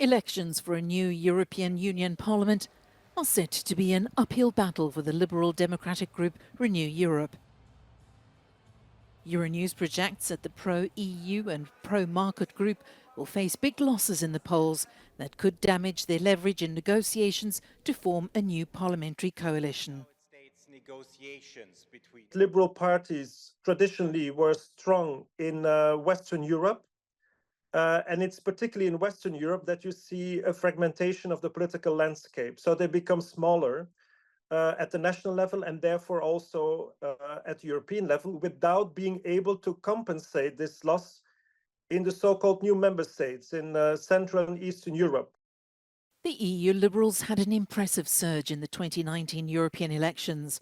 Elections for a new European Union Parliament are set to be an uphill battle for the Liberal Democratic group Renew Europe. Euronews projects that the pro-EU and pro-market group will face big losses in the polls that could damage their leverage in negotiations to form a new parliamentary coalition. Liberal parties traditionally were strong in Western Europe. And it's particularly in Western Europe that you see a fragmentation of the political landscape. So they become smaller at the national level and therefore also at the European level without being able to compensate this loss in the so-called new member states in Central and Eastern Europe. The EU Liberals had an impressive surge in the 2019 European elections.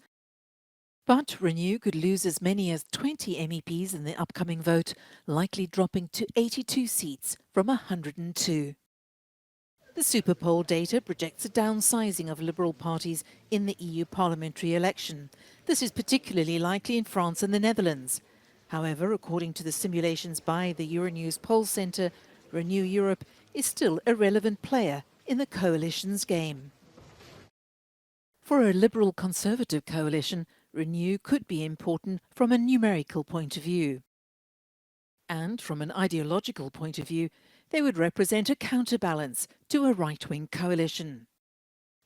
But Renew could lose as many as 20 MEPs in the upcoming vote, likely dropping to 82 seats from 102. The Superpoll data projects a downsizing of Liberal parties in the EU parliamentary election. This is particularly likely in France and the Netherlands. However, according to the simulations by the Euronews poll centre, Renew Europe is still a relevant player in the coalition's game. For a Liberal-Conservative coalition, Renew could be important from a numerical point of view. And from an ideological point of view, they would represent a counterbalance to a right-wing coalition.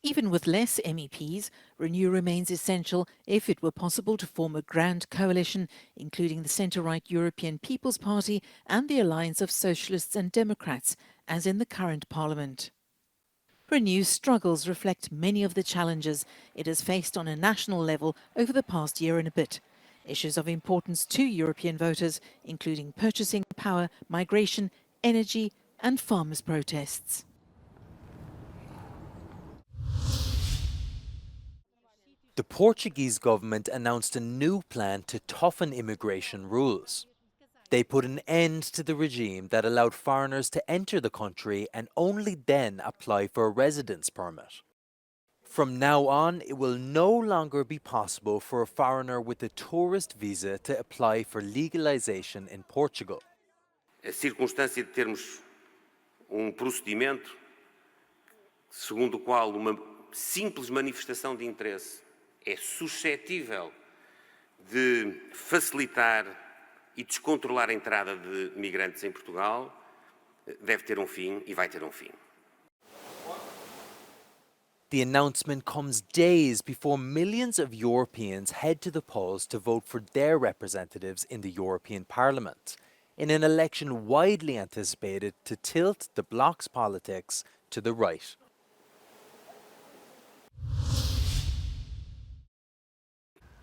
Even with less MEPs, Renew remains essential if it were possible to form a grand coalition, including the centre-right European People's Party and the alliance of Socialists and Democrats, as in the current parliament. Renew's struggles reflect many of the challenges it has faced on a national level over the past year and a bit. Issues of importance to European voters, including purchasing power, migration, energy and farmers' protests. The Portuguese government announced a new plan to toughen immigration rules. They put an end to the regime that allowed foreigners to enter the country and only then apply for a residence permit. From now on, it will no longer be possible for a foreigner with a tourist visa to apply for legalization in Portugal. A circunstância de termos procedimento segundo o qual uma simples manifestação de interesse é suscetível de facilitar e descontrolar a entrada de migrantes em Portugal, deve ter fim e vai ter fim. The announcement comes days before millions of Europeans head to the polls to vote for their representatives in the European Parliament, in an election widely anticipated to tilt the bloc's politics to the right.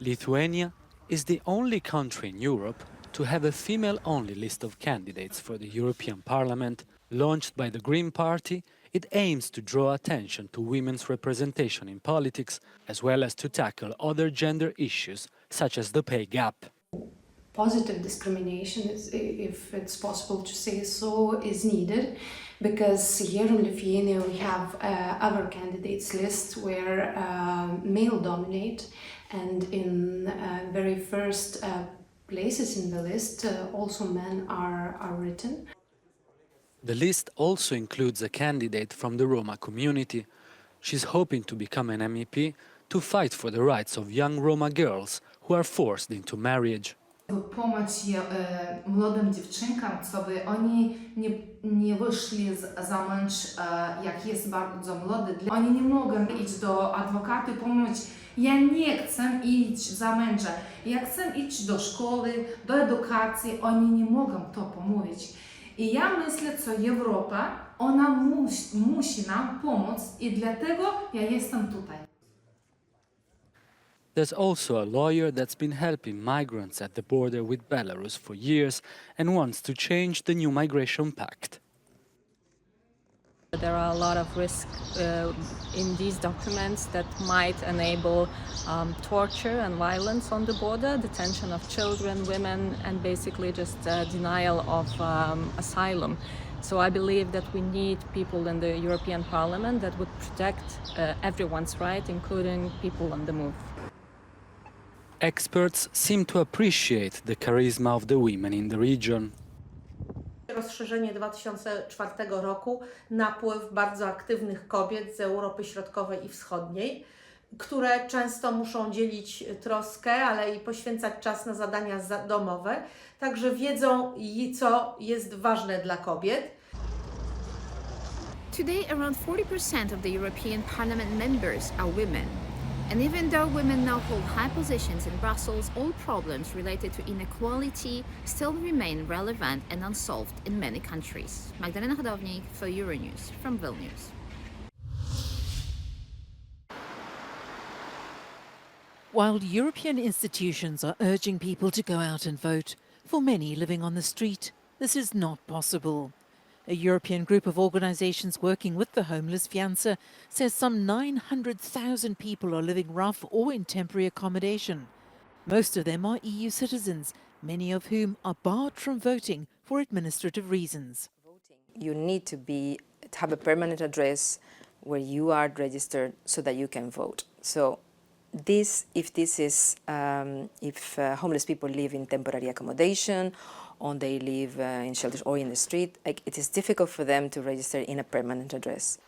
Lithuania is the only country in Europe to have a female-only list of candidates for the European Parliament. Launched by the Green Party, it aims to draw attention to women's representation in politics, as well as to tackle other gender issues, such as the pay gap. Positive discrimination, if it's possible to say so, is needed, because here in Lithuania we have other candidates list where male dominate, and in very first places in the list also men are written. The list also includes a candidate from the Roma community. She's hoping to become an MEP to fight for the rights of young Roma girls who are forced into marriage. Pomóc młodym dziewczynkam, co by oni nie wyszli za mąż, jak jest bardzo młody. Oni nie mogą iść do adwokata i pomóc. Ja nie chcę iść za męża. Ja chcę iść do szkoły, do edukacji. Oni nie mogą to pomówić. I ja myślę, że Europa, ona musi nam pomóc i dlatego ja jestem tutaj. There's also a lawyer that's been helping migrants at the border with Belarus for years and wants to change the new migration pact. There are a lot of risks in these documents that might enable torture and violence on the border, detention of children, women, and basically just denial of asylum. So I believe that we need people in the European Parliament that would protect everyone's right, including people on the move. Experts seem to appreciate the charisma of the women in the region. Rozszerzenie 2004 roku, napływ bardzo aktywnych kobiet z Europy Środkowej i Wschodniej, które często muszą dzielić troskę, ale i poświęcać czas na zadania domowe, także wiedzą, co jest ważne dla kobiet. Today, around 40% of the European Parliament members are women. And even though women now hold high positions in Brussels, all problems related to inequality still remain relevant and unsolved in many countries. Magdalena Hodownik for Euronews from Vilnius. While European institutions are urging people to go out and vote, for many living on the street, this is not possible. A European group of organisations working with the homeless Fianza says some 900,000 people are living rough or in temporary accommodation. Most of them are EU citizens, many of whom are barred from voting for administrative reasons. You need to have a permanent address where you are registered so that you can vote. So if homeless people live in temporary accommodation, or they live in shelters or in the street, it is difficult for them to register in a permanent address.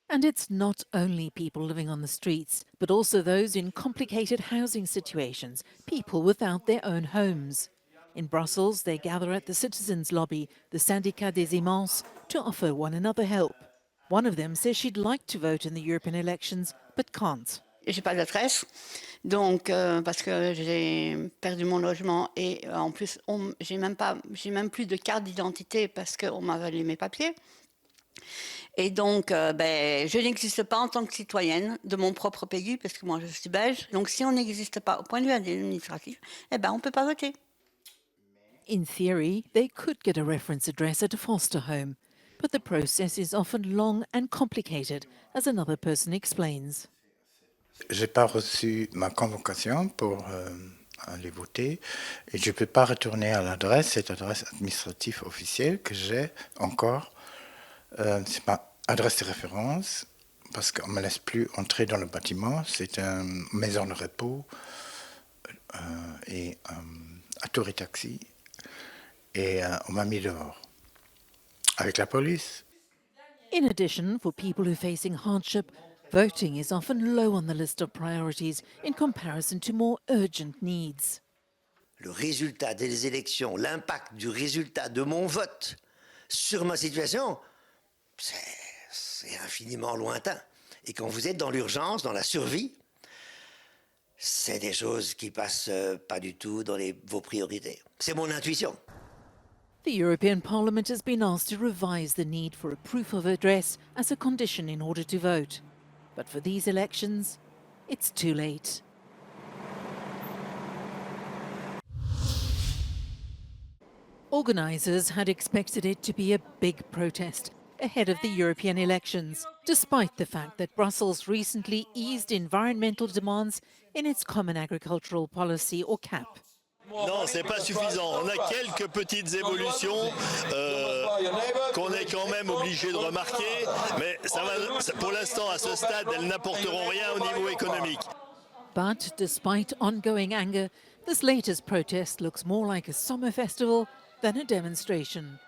And it's not only people living on the streets, but also those in complicated housing situations, people without their own homes. In Brussels, they gather at the citizens' lobby, the Syndicat des Immenses, to offer one another help. One of them says she'd like to vote in the European elections, but can't. J'ai pas d'adresse, donc parce que j'ai perdu mon logement et en plus j'ai même plus de carte d'identité parce qu'on m'a volé mes papiers. Et donc je n'existe pas en tant que citoyenne de mon propre pays parce que moi je suis belge. Donc si on n'existe pas au point de vue administratif, on peut pas voter. In theory, they could get a reference address at a foster home, but the process is often long and complicated, as another person explains. J'ai pas reçu ma convocation pour aller voter et je peux pas retourner à cette adresse administrative officielle que j'ai encore. C'est ma adresse de référence parce qu'on me laisse plus entrer dans le bâtiment. C'est une maison de repos et un tour et taxi et on m'a mis dehors avec la police. In addition, for people who are facing hardship, voting is often low on the list of priorities in comparison to more urgent needs. Le résultat des élections, l'impact du résultat de mon vote sur ma situation, c'est infiniment lointain. Et quand vous êtes dans l'urgence, dans la survie, c'est des choses qui passent pas du tout dans vos priorités. C'est mon intuition. The European Parliament has been asked to revise the need for a proof of address as a condition in order to vote. But for these elections, it's too late. Organisers had expected it to be a big protest ahead of the European elections, despite the fact that Brussels recently eased environmental demands in its Common Agricultural Policy, or CAP. Non, c'est pas suffisant. On a quelques petites évolutions qu'on est quand même obligé de remarquer, mais pour l'instant, à ce stade, elles n'apporteront rien au niveau économique. But despite ongoing anger, this latest protest looks more like a summer festival than a demonstration.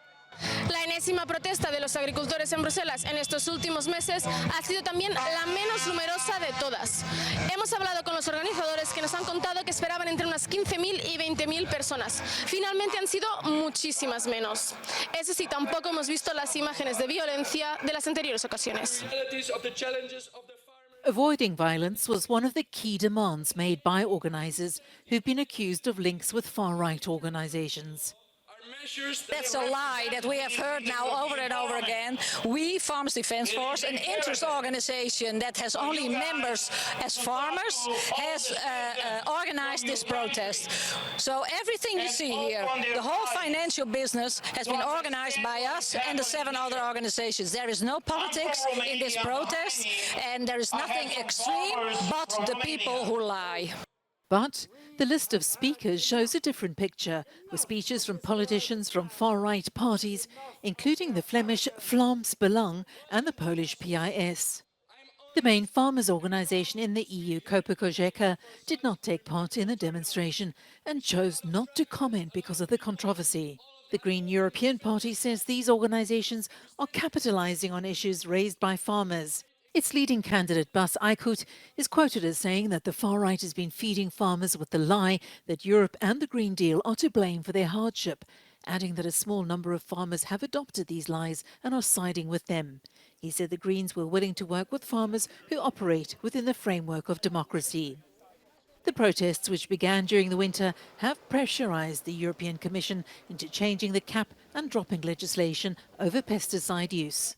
La enésima protesta de los agricultores en Bruselas en estos últimos meses ha sido también la menos numerosa de todas. Hemos hablado con los organizadores que nos han contado que esperaban entre unas 15.000 y 20.000 personas. Finalmente han sido muchísimas menos. Eso sí, tampoco hemos visto las imágenes de violencia de las anteriores ocasiones. Avoiding violence was one of the key demands made by organisers who've been accused of links with far-right organisations. That's a lie that we have heard now over and over again. We, Farmers Defence Force, an interest organisation that has only members as farmers, has organised this protest. So everything you see here, the whole financial business has been organised by us and the 7 other organisations. There is no politics in this protest and there is nothing extreme but the people who lie. But the list of speakers shows a different picture, with speeches from politicians from far-right parties, including the Flemish Vlaams Belang and the Polish PIS. The main farmers' organisation in the EU, Copa Cogeca, did not take part in the demonstration and chose not to comment because of the controversy. The Green European Party says these organisations are capitalising on issues raised by farmers. Its leading candidate, Bas Eickhout, is quoted as saying that the far right has been feeding farmers with the lie that Europe and the Green Deal are to blame for their hardship, adding that a small number of farmers have adopted these lies and are siding with them. He said the Greens were willing to work with farmers who operate within the framework of democracy. The protests, which began during the winter, have pressurised the European Commission into changing the cap and dropping legislation over pesticide use.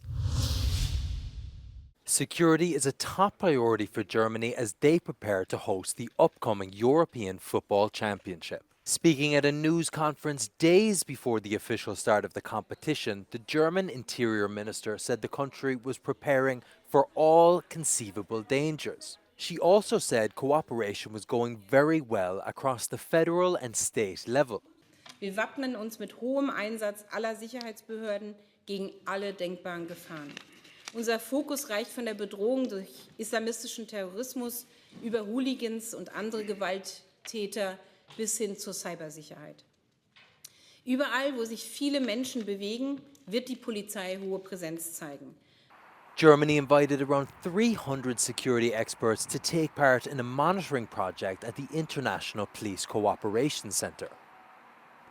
Security is a top priority for Germany as they prepare to host the upcoming European Football Championship. Speaking at a news conference days before the official start of the competition, the German Interior Minister said the country was preparing for all conceivable dangers. She also said cooperation was going very well across the federal and state level. Wir wappnen uns mit hohem Einsatz aller Sicherheitsbehörden gegen alle denkbaren Gefahren. Unser Fokus reicht von der Bedrohung durch islamistischen Terrorismus über Hooligans und andere Gewalttäter bis hin zur Cybersicherheit. Überall, wo sich viele Menschen bewegen, wird die Polizei hohe Präsenz zeigen. Germany invited around 300 security experts to take part in a monitoring project at the International Police Cooperation Centre.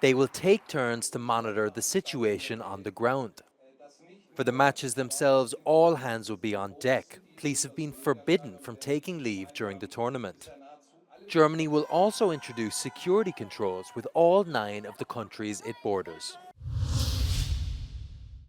They will take turns to monitor the situation on the ground. For the matches themselves, all hands will be on deck. Police have been forbidden from taking leave during the tournament. Germany will also introduce security controls with all 9 of the countries it borders.